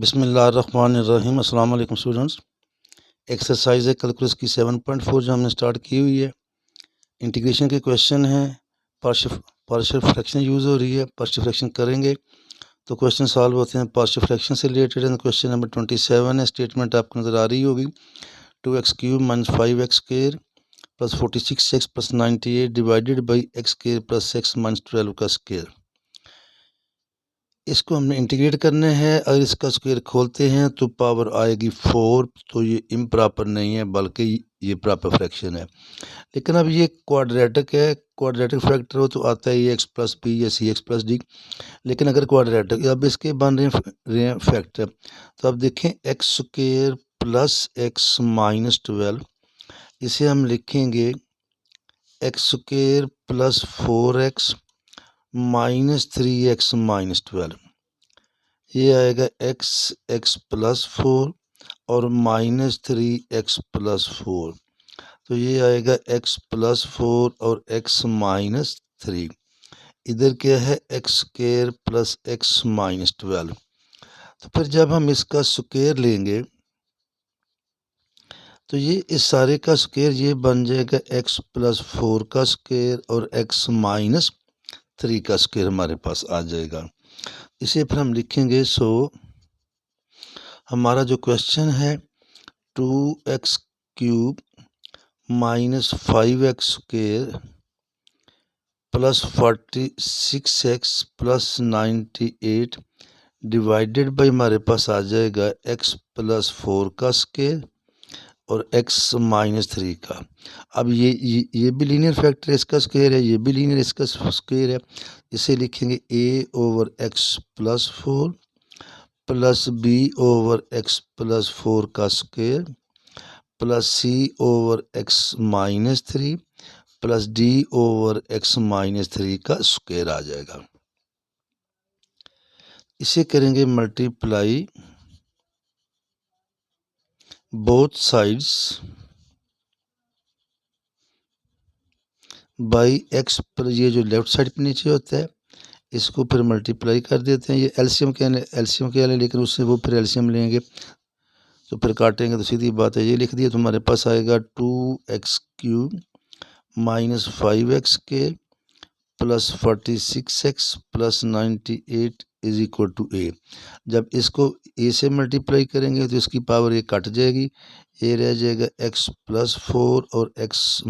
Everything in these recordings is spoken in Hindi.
बिस्मिल्लाहिर्रहमानिर्रहीम। अस्सलाम वालेकुम स्टूडेंट्स। एक्सरसाइज है कैलकुलस की 7.4 जो हमने स्टार्ट की हुई है। इंटीग्रेशन के क्वेश्चन हैं, पार्शियल फ्रैक्शन यूज़ हो रही है। पार्शियल फ्रैक्शन करेंगे तो क्वेश्चन सॉल्व होते हैं पार्शियल फ्रैक्शन से रिलेटेड है। क्वेश्चन नंबर 27 है। स्टेटमेंट आपको नज़र आ रही होगी। 2x³ - 5x² + 46x + 98 divided by x² + x - 12 का स्क्वायर। इसको हमने इंटीग्रेट करना है। अगर इसका स्क्वायर खोलते हैं तो पावर आएगी 4। तो ये इम्प्रॉपर नहीं है बल्कि ये प्रॉपर फ्रैक्शन है। लेकिन अब ये क्वाड्रेटिक है। क्वाड्रेटिक फैक्टर हो तो आता है x + b या cx + d। लेकिन अगर क्वाड्रेटिक अब इसके बन रहे हैं फैक्टर। तो अब देखें x² + x - 12 इसे हम लिखेंगे x² + 4x - 3x - 12। ये आएगा x + 4 और -3x + 4। तो ये आएगा x + 4 और x - 3। इधर क्या है x² + x - 12। तो फिर जब हम इसका स्क्वायर लेंगे तो ये इस सारे का स्क्वायर ये बन जाएगा x + 4 का स्क्वायर और x - 3 का स्क्वायर हमारे पास आ जाएगा। इसे फिर हम लिखेंगे। सो हमारा जो क्वेश्चन है 2x³ - 5x² + 46x + 98 divided by हमारे पास आ जाएगा x + 4 का स्क्वायर और x - 3 का। अब ये भी लीनियर फैक्टर है, इसका स्क्वायर है, ये भी लीनियर इसका स्क्वायर है। इसे लिखेंगे a/x + 4 + b/x + 4 का स्क्वायर + c/x - 3 + d/x - 3 का स्क्वायर आ जाएगा। इसे करेंगे multiply both sides by x पर। ये जो लेफ्ट साइड पे नीचे होता है इसको फिर मल्टीप्लाई कर देते हैं। ये एलसीएम के लिए लेकिन उससे वो फिर एलसीएम लेंगे तो फिर काटेंगे तो सीधी बात है। ये लिख दिया तो हमारे पास आएगा 2x³ - 5x² + 46x + 98 = a। जब इसको a से मल्टीप्लाई करेंगे तो इसकी पावर ये कट जाएगी। ये रह जाएगा x + 4 और x -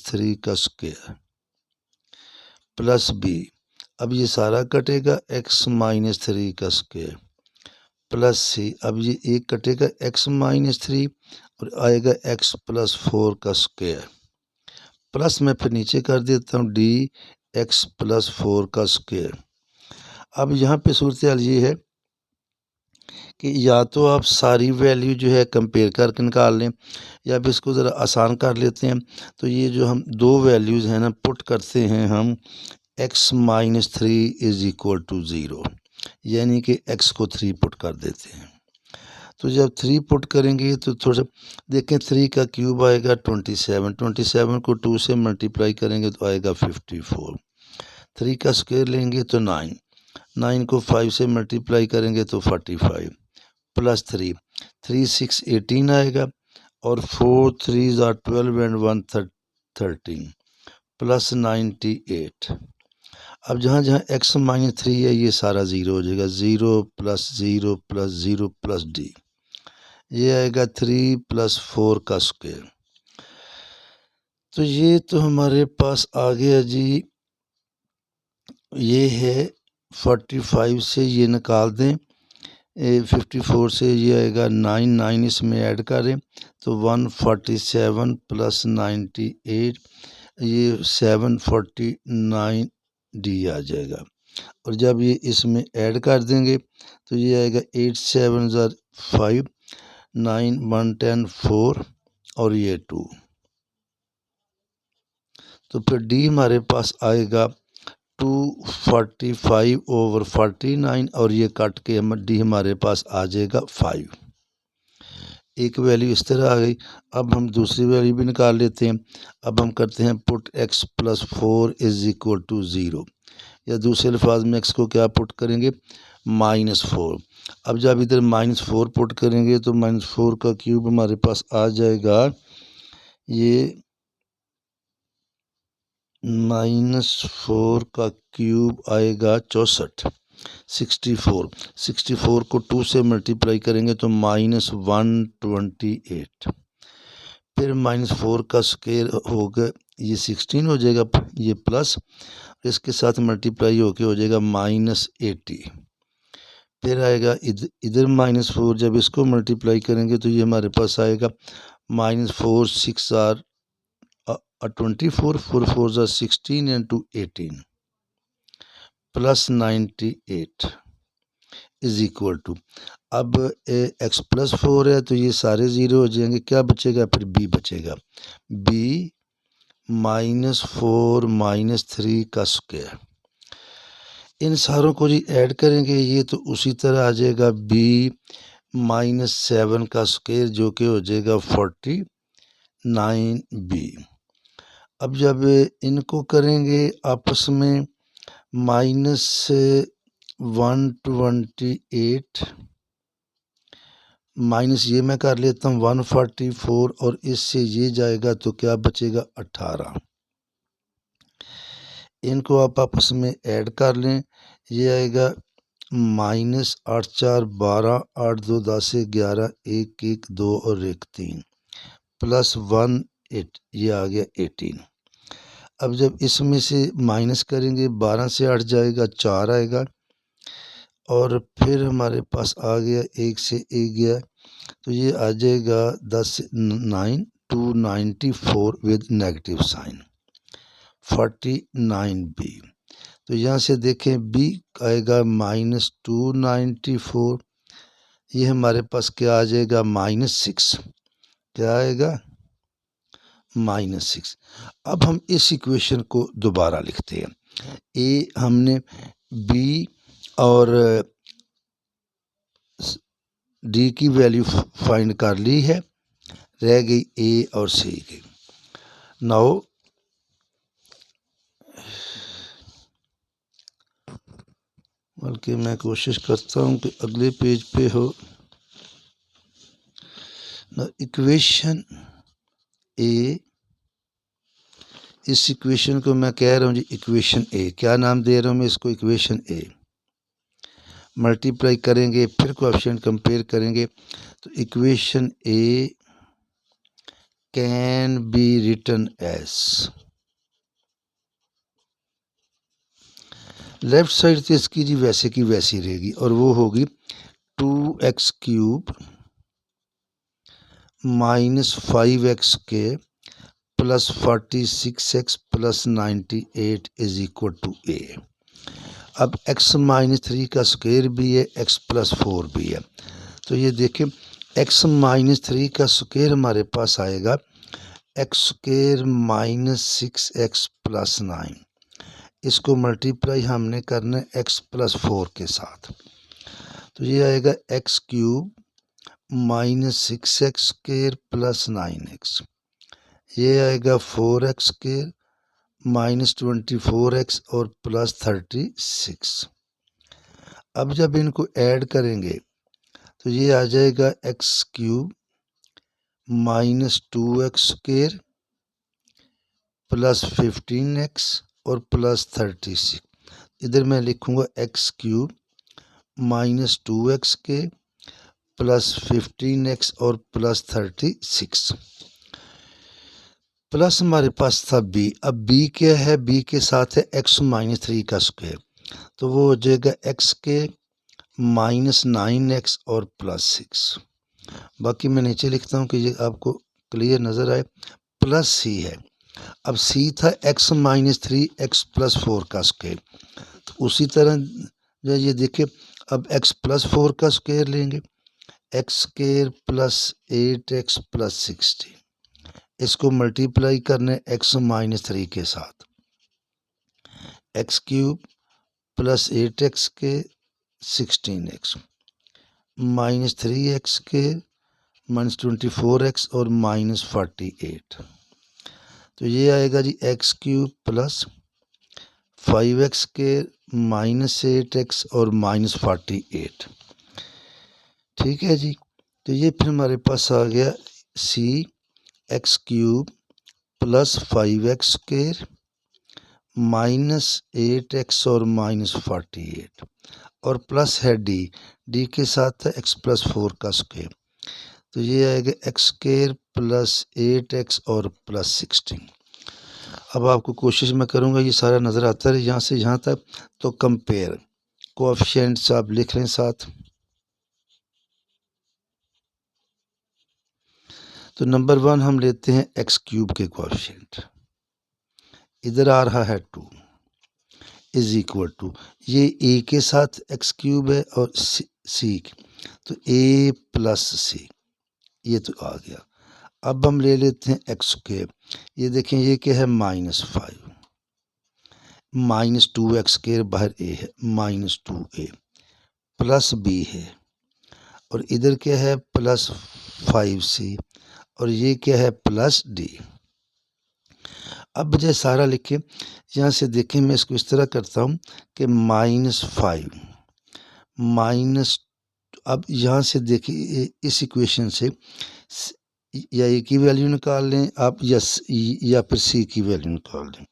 3 का स्क्वायर + b। अब ये सारा कटेगा x - 3 का स्क्वायर + c। अब ये एक कटेगा x - 3 और आएगा x + 4 का स्क्वायर प्लस मैं फिर नीचे कर देता हूँ dx + 4 का स्क्वायर। अब यहाँ पे सूरत हाल ये है कि या तो आप सारी वैल्यू जो है कंपेयर करके निकाल लें या फिर इसको ज़रा आसान कर लेते हैं। तो ये जो हम दो वैल्यूज़ हैं ना पुट करते हैं हम x - 3 = 0, यानी कि x को 3 पुट कर देते हैं। तो जब 3 पुट करेंगे तो थोड़ा देखें 3 का क्यूब आएगा 27। 27 को 2 से मल्टीप्लाई करेंगे तो आएगा 54। 3 का स्क्वायर लेंगे तो 9। 9 को 5 से मल्टीप्लाई करेंगे तो 45 + 3 3 6 18 आएगा और 4 3 are 12 and 1 13 + 98। अब जहाँ जहाँ x - 3 है ये सारा ज़ीरो हो जाएगा। 0 + 0 + 0 + d। ये आएगा 3 + 4 का स्क्वायर। तो ये तो हमारे पास आ गया जी। ये है 45 से ये निकाल दें 54 से ये आएगा 9 9 इसमें ऐड करें तो 147 + 98 ये 749 d आ जाएगा। और जब ये इसमें ऐड कर देंगे तो ये आएगा 8 7 * 5 9 1 10 4 और ये 2। तो फिर d हमारे पास आएगा 245/49 और ये काट के d हमारे पास आ जाएगा 5। एक वैल्यू इस तरह आ गई। अब हम दूसरी वैल्यू भी निकाल लेते हैं। अब हम करते हैं पुट x + 4 = 0। या दूसरे अल्फाज में x को क्या पुट करेंगे -4। अब जब इधर -4 पुट करेंगे तो -4 का क्यूब हमारे पास आ जाएगा, ये -4 का क्यूब आएगा 64, 64 को 2 से मल्टीप्लाई करेंगे तो -128, फिर -4 का स्क्वायर होगा, ये 16 हो जाएगा, ये प्लस इसके साथ मल्टीप्लाई होके हो जाएगा -80, फिर आएगा इधर -4, जब इसको मल्टीप्लाई करेंगे तो ये हमारे पास आएगा -4 6 are 24, 4 4 16 and 2 18 plus 98 is equal to, अब x +4 है तो ये सारे ज़ीरो हो जाएंगे, क्या बचेगा फिर b बचेगा, b -4 -3 का स्क्वायर। इन सारों को जी ऐड करेंगे ये तो उसी तरह आ जाएगा b -7 का स्क्वायर जो कि हो जाएगा 49b। अब जब इनको करेंगे आपस में -128 माइनस ये मैं कर लेता हूँ 144 और इससे ये जाएगा तो क्या बचेगा 18। इनको आप आपस में ऐड कर लें, ये आएगा -8 4 12 8 2 10 11 1 1 2 और 1 3 प्लस 1 8, ये आ गया 18। अब जब इसमें से माइनस करेंगे 12 से 8 जाएगा 4 आएगा और फिर हमारे पास आ गया 1 से 1 गया तो ये आ जाएगा 10 से 9 294 विद नेगेटिव साइन 49b। तो यहाँ से देखें b आएगा -294, ये हमारे पास क्या आ जाएगा -6, क्या आएगा -6। अब हम इस इक्वेशन को दोबारा लिखते हैं, ए हमने b और डी की वैल्यू फाइंड कर ली है, रह गई ए और सी की। नाउ बल्कि मैं कोशिश करता हूँ कि अगले पेज पे हो। इक्वेशन ए, इस इक्वेशन को मैं कह रहा हूँ जी इक्वेशन ए, क्या नाम दे रहा हूँ मैं इसको, इक्वेशन ए। मल्टीप्लाई करेंगे फिर कोएफिशिएंट कंपेयर करेंगे तो equation a can be written as, left side तो इसकी जी वैसे की वैसी रहेगी और वो होगी 2x³ -5x² plus 46x plus 98 is equal to A. अब x -3 का स्क्वायर भी है, x +4 भी है, तो ये देखें x -3 का स्क्वायर हमारे पास आएगा x² -6x प्लस 9, इसको मल्टीप्लाई हमने करना है x +4 के साथ, तो ये आएगा x³ -6x² प्लस 9x, ये आएगा 4x² -24x और प्लस 36। अब जब इनको ऐड करेंगे तो ये आ जाएगा x³ -2x² प्लस 15x और प्लस 36। इधर मैं लिखूँगा x³ -2x² प्लस 15x और प्लस 36 प्लस हमारे पास था b। अब b क्या है, b के साथ है x -3 का स्क्वायर, तो वो हो जाएगा x² -9x और प्लस 6। बाकी मैं नीचे लिखता हूँ कि ये आपको क्लियर नज़र आए, प्लस c है। अब c था x -3 x +4 का स्क्वायर, तो उसी तरह ये देखिए अब x +4 का स्क्वायर लेंगे, x² प्लस 8x प्लस 16, इसको मल्टीप्लाई करने x -3 के साथ, x³ प्लस 8x के 16x -3x के -24x और -48, तो ये आएगा जी x³ प्लस 5x के -8x और -48। ठीक है जी। तो ये फिर हमारे पास आ गया cx³ + 5x² -8x और -48 और प्लस है डी के साथ है x + 4 का स्क्वायर। तो ये आएगा x² + 8x और +16। अब आपको कोशिश मैं करूँगा ये सारा नज़र आता है यहाँ से यहाँ तक। तो कंपेयर कोएफिशिएंट्स आप लिख लें साथ। तो नंबर 1 हम लेते हैं x³ के कोएफिशिएंट, इधर आ रहा है 2 = ये a के साथ x³ है और c तो a + c, ये तो आ गया। अब हम ले लेते हैं x²। ये देखें ये क्या है -5 -2x² बाहर a है -2a प्लस b है और इधर क्या है +5c और ये क्या है +d। अब बजाय सारा लिखे यहाँ से देखें मैं इसको इस तरह करता हूँ कि -5 माइनस, अब यहाँ से देखिए इस इक्वेशन से या ए की वैल्यू निकाल लें आप या फिर सी की वैल्यू निकाल लें।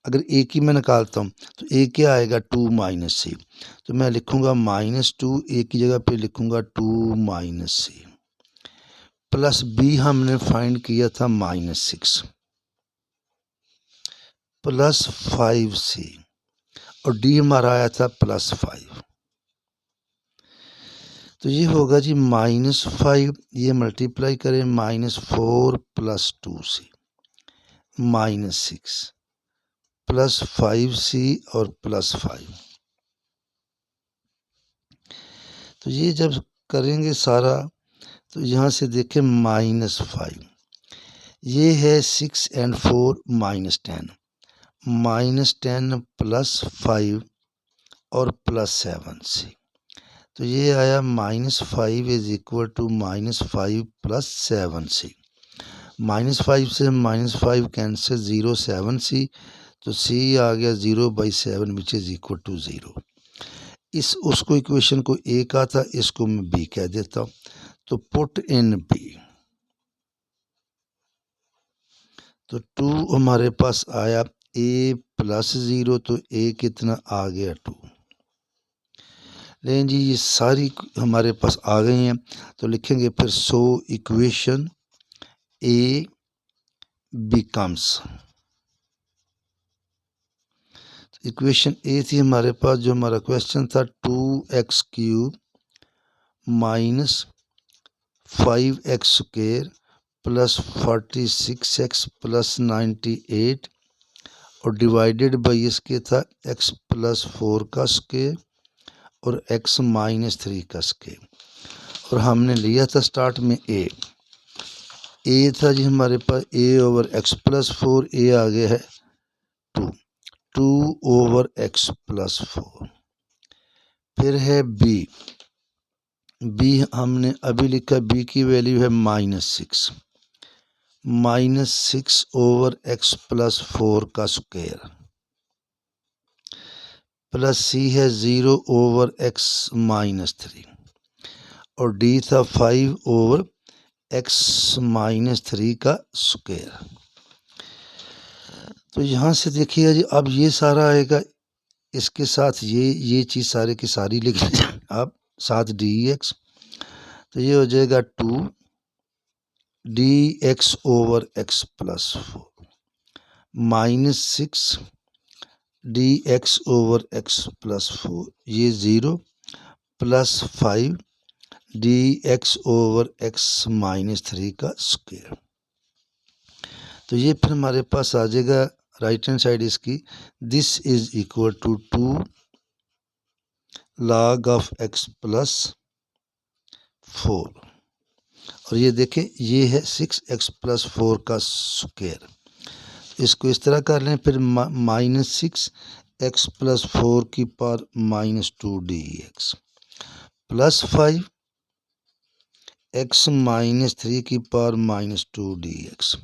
अगर ए की मैं निकालता हूँ तो ए क्या आएगा 2 - c, तो मैं लिखूँगा -2 ए की जगह पे लिखूँगा 2 - c प्लस बी हमने फाइंड किया था -6 + 5c और डी हमारा आया था +5। तो ये होगा जी -5, ये मल्टीप्लाई करें -4 + 2c -6 + 5c और +5। तो ये जब करेंगे सारा तो यहाँ से देखें -5, ये है 6 और 4 -10 -10 + 5 और +7c। तो ये आया -5 = -5 + 7c। -5 से -5 कैंसिल 0 7c, तो c आ गया 0/7 विच इज़ इक्वल टू 0। उसको इक्वेशन को a का था, इसको मैं b कह देता हूँ। तो पुट इन b, तो 2 हमारे पास आया a + 0, तो a कितना आ गया 2। लेकिन जी ये सारी हमारे पास आ गई हैं, तो लिखेंगे फिर so equation a becomes, equation A थी हमारे पास जो हमारा क्वेश्चन था 2x³ - 5x² + 46x + 98 और डिवाइडेड बाई इसके था x + 4 का स्क्वायर और x - 3 का स्क्वायर। और हमने लिया था स्टार्ट में a था जी हमारे पास a/x + 4, a आ गया है 2/x + 4। फिर है b हमने अभी लिखा, b की वैल्यू है -6 -6/x + 4 का स्क्वायर प्लस c है 0/x - 3 और d था 5/x - 3 का स्क्वायर। तो यहाँ से देखिए जी अब ये सारा आएगा, इसके साथ ये चीज़ सारे की सारी लिख लीजिए आप साथ dx, तो ये हो जाएगा 2 dx/x + 4 -6 dx/x + 4, ये 0 + 5 dx/x - 3 का स्क्वायर। तो ये फिर हमारे पास आ जाएगा राइट हैंड साइड इसकी, this is equal to 2 log of x + 4 और ये देखें ये है 6x + 4 का स्क्वायर। इसको इस तरह कर लें, फिर -6 x + 4 की पावर -2 dx + 5 x - 3 की पावर -2 dx,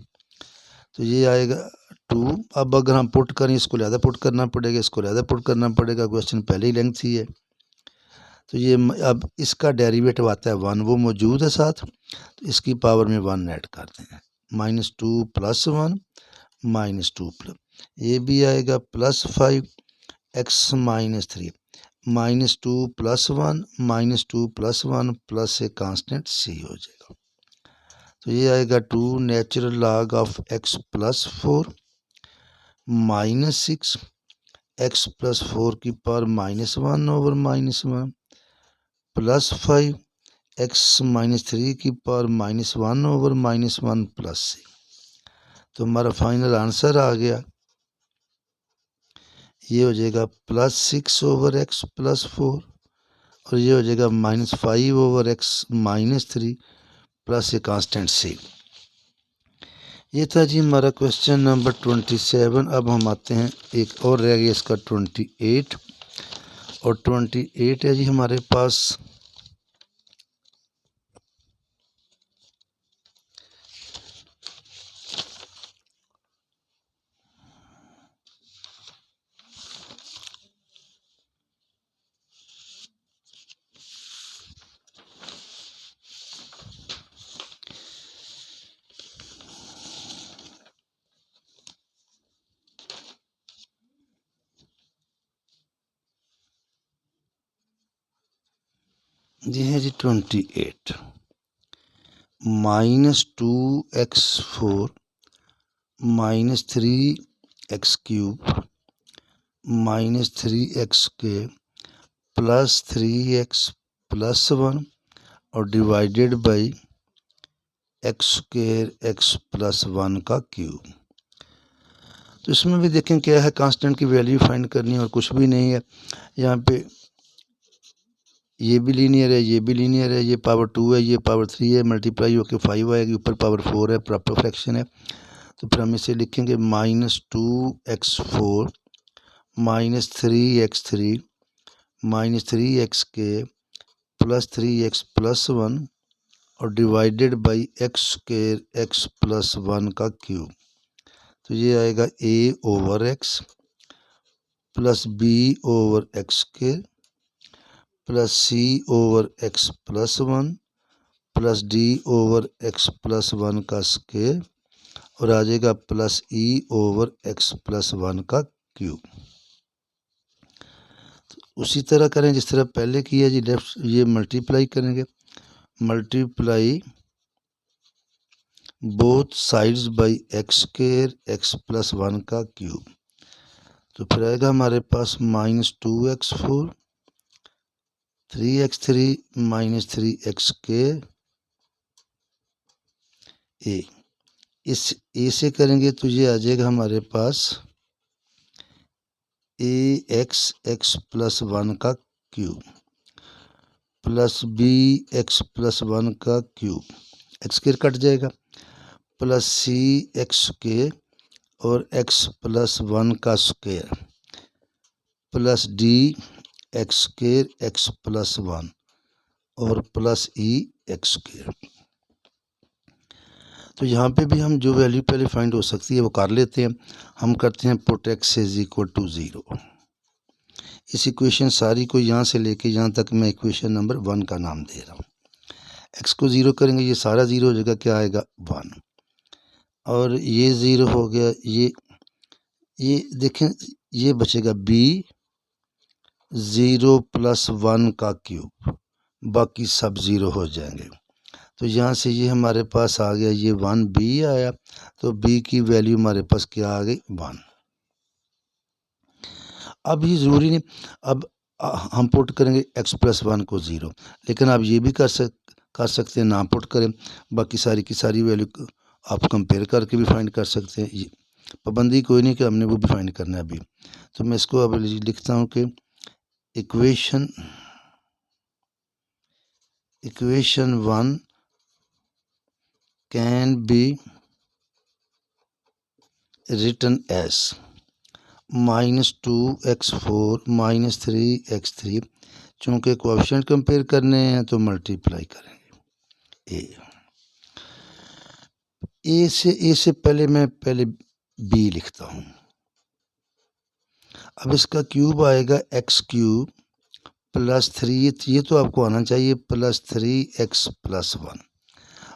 तो ये आएगा 2। अब अगर हम पुट करें इसको लिहाजा पुट करना पड़ेगा, इसको लिहाजा पुट करना पड़ेगा, क्वेश्चन पहले ही लेंथ ही है। तो ये अब इसका डेरिवेटिव आता है 1, वो मौजूद है साथ, तो इसकी पावर में 1 ऐड करते हैं। -2 + 1 -2 प्लस, ये भी आएगा +5 x - 3 -2 + 1 -2 + 1 plus a constant c हो जाएगा। तो ये आएगा 2 natural log of x + 4 -6 x + 4 की पावर -1/-1 +5 x - 3 की पावर -1/-1 प्लस c। तो हमारा फाइनल आंसर आ गया, ये हो जाएगा +6/x + 4 और ये हो जाएगा -5/x - 3 plus a constant c। ये था जी हमारा क्वेश्चन नंबर 27। अब हम आते हैं, एक और रह गया इसका 28, और 28 है जी हमारे पास जी है जी 28 -2x4 -3x³ -3xk +3x + 1 और डिवाइडेड बाई x² x + 1 का क्यूब। तो इसमें भी देखें क्या है, कांस्टेंट की वैल्यू फाइंड करनी है और कुछ भी नहीं है। यहाँ पे ये भी लीनियर है, ये भी लीनियर है, ये पावर 2 है, ये पावर 3 है, मल्टीप्लाई होकर 5 आएगी, ऊपर पावर 4 है, प्रॉपर फ्रैक्शन है। तो फिर हम इसे लिखेंगे -2x4 -3x3 -3xk +3x + 1 और डिवाइडेड बाई x² x + 1 का क्यूब। तो ये आएगा a/x plus b/x² plus c/x + 1 plus d/x + 1 का स्क्वायर और आ जाएगा प्लस e/x + 1 का क्यूब। उसी तरह करें जिस तरह पहले किया जी, लेफ्ट ये मल्टीप्लाई करेंगे, multiply both sides by x² x + 1 का क्यूब। तो फिर आएगा हमारे पास -2x4 3x3 -3xk a। इस a से करेंगे तो ये आ जाएगा हमारे पास ax x + 1 का क्यूब प्लस bx + 1 का क्यूब, x² कट जाएगा, प्लस cxk और x + 1 का स्क्वायर प्लस dx² x + 1 और प्लस ex²। तो यहाँ पे भी हम जो वैल्यू पहले फाइंड हो सकती है वो कर लेते हैं। हम करते हैं पुट x = 0। इस इक्वेशन सारी को यहाँ से लेके यहाँ तक मैं इक्वेशन नंबर 1 का नाम दे रहा हूँ। x को 0 करेंगे, ये सारा 0 हो जाएगा, क्या आएगा 1, और ये 0 हो गया, ये देखें ये बचेगा b 0 + 1 का क्यूब, बाकी सब 0 हो जाएंगे। तो यहाँ से ये हमारे पास आ गया, ये 1b आया, तो b की वैल्यू हमारे पास क्या आ गई 1। अब ये ज़रूरी नहीं, अब हम पुट करेंगे x + 1 को 0, लेकिन आप ये भी कर सकते हैं, ना पुट करें, बाकी सारी की सारी वैल्यू आप कंपेयर करके भी फाइंड कर सकते हैं। ये पाबंदी कोई नहीं कि हमने वो भी फाइंड करना है अभी। तो मैं इसको अब लिखता हूँ कि equation 1 can be written as -2x4 -3x3, चूँकि कोएफिशिएंट कंपेयर करने हैं तो मल्टीप्लाई करेंगे ए से। पहले मैं बी लिखता हूँ। अब इसका क्यूब आएगा एक्स क्यूब प्लस 3, ये तो आपको आना चाहिए, प्लस 3x प्लस 1।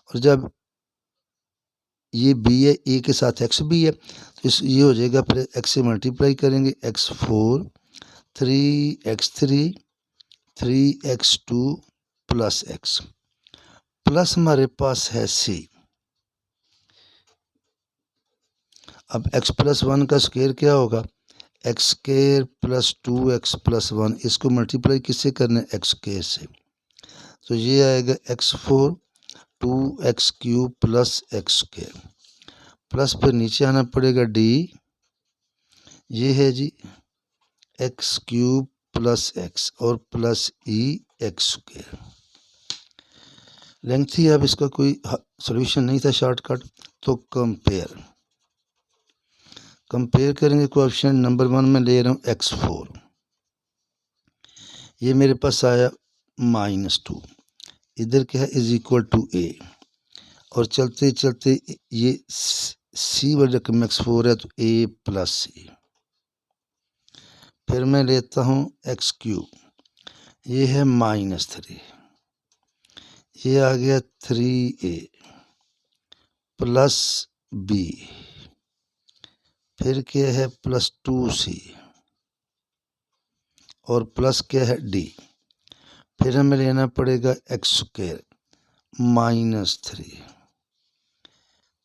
और जब ये बी है, ए के साथ एक्स भी है, तो इस ये हो जाएगा, फिर एक्स से मल्टीप्लाई करेंगे, x4 3x3 3x2 plus x, plus हमारे पास है c। अब x प्लस 1 का स्क्वायर क्या होगा, x square plus 2x plus 1, इसको मल्टीप्लाई किससे करना है, एक्स स्क्वायर से, तो ये आएगा x4 2x cube plus x square, plus फिर नीचे आना पड़ेगा d, ये है जी एक्स क्यूब प्लस एक्स और प्लस ई एक्स स्क्वायर। लेंथ थी, अब इसका कोई सॉल्यूशन नहीं था शॉर्टकट, तो कंपेयर करेंगे। कोएफिशिएंट नंबर 1 में ले रहा हूँ x4, ये मेरे पास आया -2, इधर क्या है इज इक्वल टू a, और चलते चलते ये c वाली रकम x4 है तो a प्लस c। फिर मैं लेता हूँ एक्स क्यूब, ये है -3, ये आ गया 3a प्लस b, फिर क्या है प्लस 2c और प्लस क्या है d, फिर हमें लेना पड़ेगा x square -3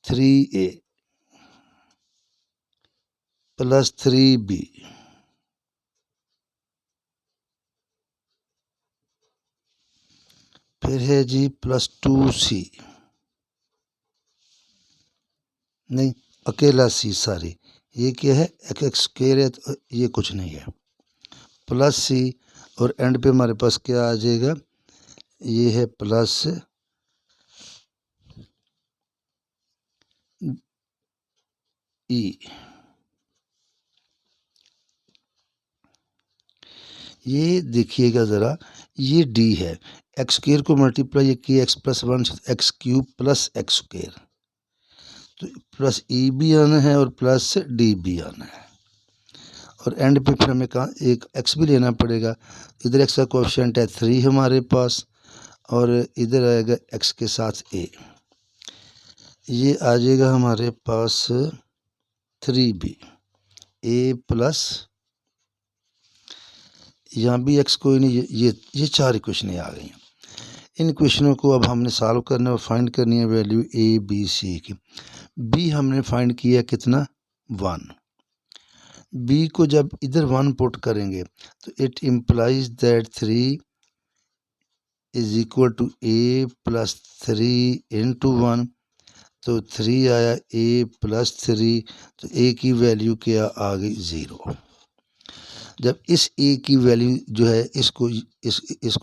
3a plus 3b फिर है जी प्लस 2c, नहीं अकेला c, सारी ये क्या है एक्स स्क्वायर है तो ये कुछ नहीं है, प्लस c, और एंड पे हमारे पास क्या आ जाएगा, ये है प्लस e। ये देखिएगा ज़रा, ये d है, एक्स स्क्वायर को मल्टीप्लाई किया x plus 1 x cube plus x square, तो प्लस e भी आना है और प्लस d भी आना है, और एंड पे फिर हमें कहाँ एक x भी लेना पड़ेगा। इधर x का कोएफिशिएंट है 3 हमारे पास, और इधर आएगा x के साथ a, ये आ जाएगा हमारे पास 3b a प्लस, यहाँ भी x कोई नहीं, ये 4 इक्वेशनें आ गई हैं। इन इक्वेशनों को अब हमने सॉल्व करना है और फाइंड करनी है वैल्यू a b c की। b हमने फाइंड किया कितना 1, b को जब इधर 1 पुट करेंगे तो it implies that 3 is equal to a plus 3 into 1, तो 3 आया a प्लस 3, तो a की वैल्यू क्या आ गई 0। जब इस a की वैल्यू जो है इसको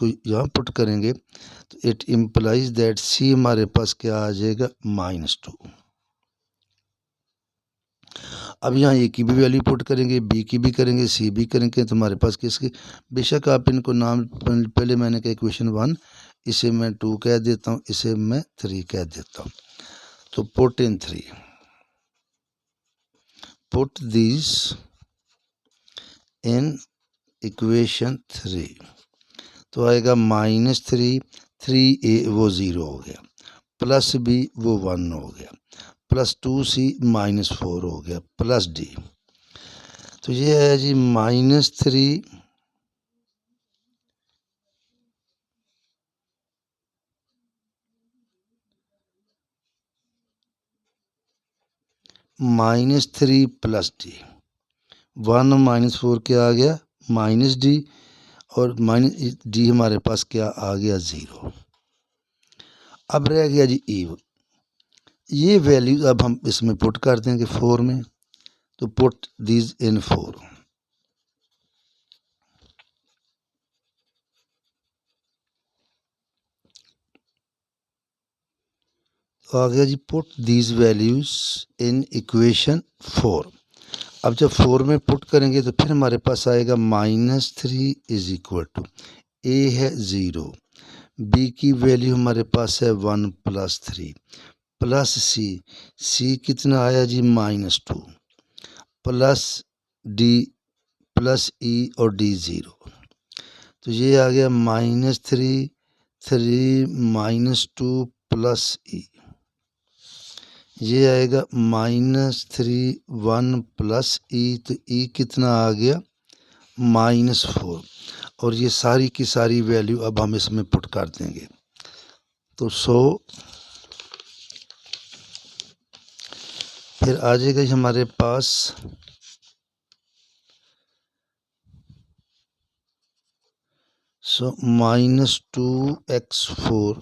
यहाँ पुट करेंगे तो इट इम्प्लाइज दैट c हमारे पास क्या आ जाएगा -2। अब यहाँ a की भी वैल्यू पुट करेंगे, b की भी करेंगे, c भी करेंगे, तो हमारे पास किसकी, बेशक आप इनको नाम पहले मैंने कहा इक्वेशन 1, इसे मैं 2 कह देता हूँ, इसे मैं 3 कह देता हूँ। तो put in 3, put this in equation 3, तो आएगा -3, 3a वो 0 हो गया, प्लस b वो 1 हो गया, प्लस 2c -4 हो गया, प्लस d, तो ये है जी -3 -3 प्लस d, 1 -4 क्या आ गया -d, और -d हमारे पास क्या आ गया 0। अब रह गया जी e, ये वैल्यू अब हम इसमें पुट कर देंगे 4 में, तो पुट दीज इन 4, तो आ गया जी put these values in equation 4। अब जब 4 में पुट करेंगे तो फिर हमारे पास आएगा -3 इज इक्वल टू a है 0, b की वैल्यू हमारे पास है 1 प्लस 3 प्लस c कितना आया जी -2, प्लस डी प्लस ई और डी ज़ीरो। तो ये आ गया -3 3 -2 प्लस ई। ये आएगा -3 1 प्लस ई। तो ई कितना आ गया -4। और ये सारी की सारी वैल्यू अब हम इसमें पुट कर देंगे। तो 100 फिर आ जाएगा हमारे पास -2x4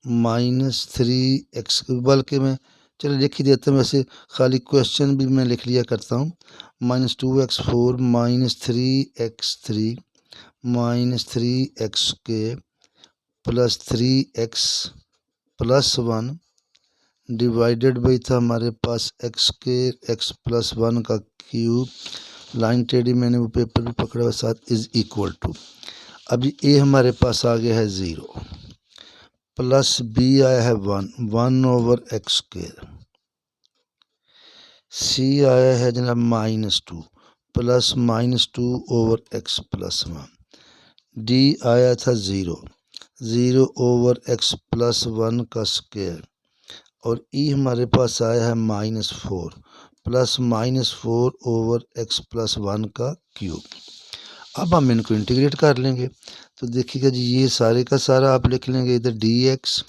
-3x, बल्कि मैं चलो लिख ही देता हूँ, वैसे खाली क्वेश्चन भी मैं लिख लिया करता हूँ। -2x4 -3x3 -3x² plus 3x plus 1 divided by था हमारे पास x प्लस 1 का क्यूब। लाइन टेढ़ी मैंने वो पेपर भी पकड़ा हुआ साथ इज इक्वल टू। अभी ए हमारे पास आ गया है 0 प्लस बी आया है 1/x²। सी आया है जनाब -2 प्लस -2/x प्लस 1। डी आया था 0/x प्लस 1 का स्क्वायर। और ई हमारे पास आया है -4 प्लस -4/x प्लस 1 का क्यूब। अब हम इनको इंटीग्रेट कर लेंगे। तो देखिएगा जी, ये सारे का सारा आप लिख लेंगे इधर dx,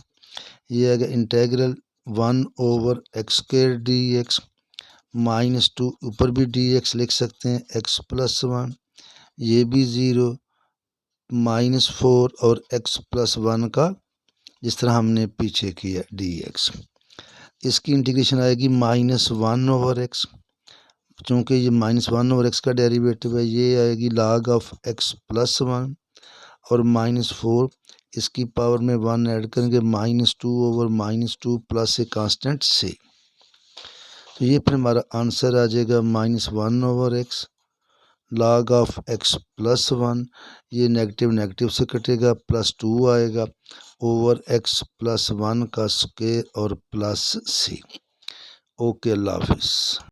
ये आएगा इंटेग्रल 1/x² dx -2, ऊपर भी dx लिख सकते हैं x प्लस 1, ये भी 0 -4 और x प्लस 1 का जिस तरह हमने पीछे किया dx। इसकी इंटीग्रेशन आएगी -1/x, चूँकि ये -1/x का डेरिवेटिव है, ये आएगी log ऑफ x प्लस 1 और -4 इसकी पावर में 1 ऐड करेंगे -2/-2 प्लस ए कांस्टेंट से। तो ये फिर हमारा आंसर आ जाएगा -1/x log of x plus 1, ये नेगेटिव नेगेटिव से कटेगा, प्लस 2 आएगा ओवर x प्लस 1 का स्क्वायर और प्लस c। ओके, अल्लाह हाफिज़।